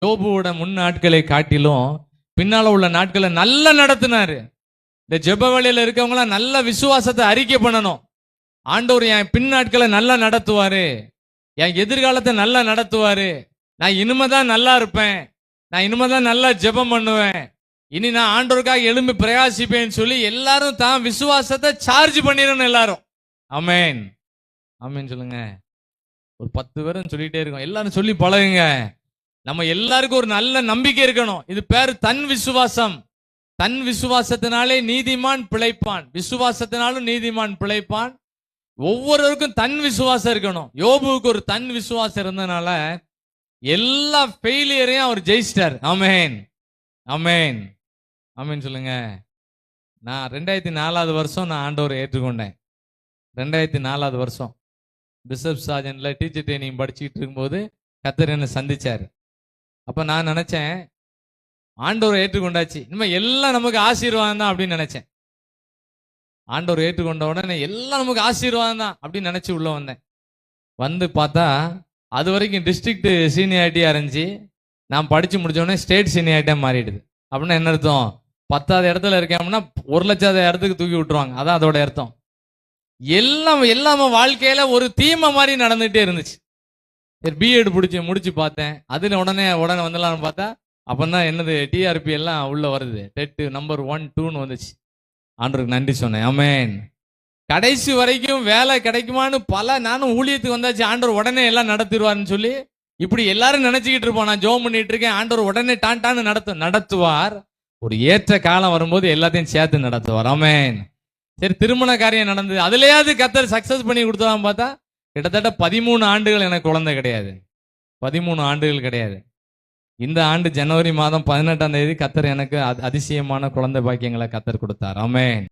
யோபுவோட முன் நாட்களை காட்டிலும் பின்னால உள்ள நாட்களை நல்லா நடத்தினாரு. இந்த ஜெப வேளையில இருக்கவங்களாம் நல்ல விசுவாசத்தை அறிக்கை பண்ணணும். ஆண்டவர் என் பின் நாட்களை நல்லா நடத்துவாரு, என் எதிர்காலத்தை நல்லா நடத்துவாரு, நான் இனிமேதான் நல்லா இருப்பேன், நான் இனிமேதான் நல்லா ஜெபம் பண்ணுவேன், இனி நான் ஆண்டவருக்காக எழும்பி பிரயாசிப்பேன்னு சொல்லி எல்லாரும் தான் விசுவாசத்தை சார்ஜ் பண்ணிடணும் எல்லாரும். ஆமேன் ஆமேன் சொல்லுங்க. ஒரு 10 பேரும் சொல்லிட்டே இருக்கோம். எல்லாரும் சொல்லி பழகுங்க. நம்ம எல்லாருக்கும் ஒரு நல்ல நம்பிக்கை இருக்கணும். இது பேரு தன் விசுவாசம். தன் விசுவாசத்தினாலே நீதிமான் பிழைப்பான், விசுவாசத்தினாலும் நீதிமான் பிழைப்பான். ஒவ்வொருவருக்கும் தன் விசுவாசம் இருக்கணும். யோபுவுக்கு ஒரு தன் விசுவாசம் இருந்தனால எல்லா ஃபெயிலியரையும் அவர் ஜெயிச்சிட்டார். ஆமேன் ஆமேன் ஆமேன் சொல்லுங்க. நான் 2004வது வருஷம் நான் ஆண்டவரை ஏற்றுக்கொண்டேன். 2004வது வருஷம் பிஷப் சார்ஜன்ல டீச்சர் ட்ரைனிங் படிச்சுக்கிட்டு இருக்கும்போது கர்த்தர் என்னை சந்திச்சாரு. அப்ப நான் நினைச்சேன் ஆண்டவரை ஏற்றுக்கொண்டாச்சு, இனிமே எல்லாம் நமக்கு ஆசீர்வாதம் தான் அப்படின்னு நினைச்சேன். ஆண்டவர் ஏற்றுக்கொண்ட உடனே எல்லாம் நமக்கு ஆசீர்வாதம் தான் அப்படின்னு நினைச்சு உள்ள வந்தேன். வந்து பார்த்தா அது வரைக்கும் டிஸ்ட்ரிக்ட் சீனியாரிட்டியா இருந்துச்சு. நான் படிச்சு முடிச்ச உடனே ஸ்டேட் சீனியாரிட்டியா மாறிடுது. அப்படின்னா என்ன அர்த்தம்? 10வது இடத்துல இருக்கேன்னா 1,00,000 இடத்துக்கு தூக்கி விட்டுருவாங்க. அதான் அதோட அர்த்தம். எல்லாம் வாழ்க்கையில ஒரு தீமை மாதிரி நடந்துகிட்டே இருந்துச்சு. சரி, பிஎட் முடிச்சு பார்த்தேன். அதுல உடனே வந்துடலாம்னு பார்த்தா அப்பதான் என்னது டிஆர்பி எல்லாம் உள்ள வருது. டெட் நம்பர் 1, 2ன்னு வந்துச்சு. ஆண்டவருக்கு நன்றி சொன்னேன். ஆமேன். கடைசி வரைக்கும் வேலை கிடைக்குமான்னு நானும் ஊழியத்துக்கு வந்தாச்சு. ஆண்டவர் உடனே எல்லாம் நடத்திடுவார்னு சொல்லி இப்படி எல்லாரும் நினைச்சுக்கிட்டு இருப்போம். நான் ஜெபம் பண்ணிட்டு இருக்கேன், ஆண்டவர் உடனே டான்னு நடத்துவார். ஒரு ஏற்ற காலம் வரும்போது எல்லாத்தையும் சேர்த்து நடத்துவார். ஆமேன். சரி, திருமண காரியம் நடந்தது. அதுலயாவது கர்த்தர் சக்சஸ் பண்ணி கொடுத்தலாம் பார்த்தா கிட்டத்தட்ட 13 ஆண்டுகள் எனக்கு குழந்தை கிடையாது. 13 ஆண்டுகள் கிடையாது. இந்த ஆண்டு ஜனவரி மாதம் 18ஆம் தேதி கர்த்தர் எனக்கு அதிசயமான குழந்தை பாக்கியங்களை கர்த்தர் கொடுத்தார். ஆமென்.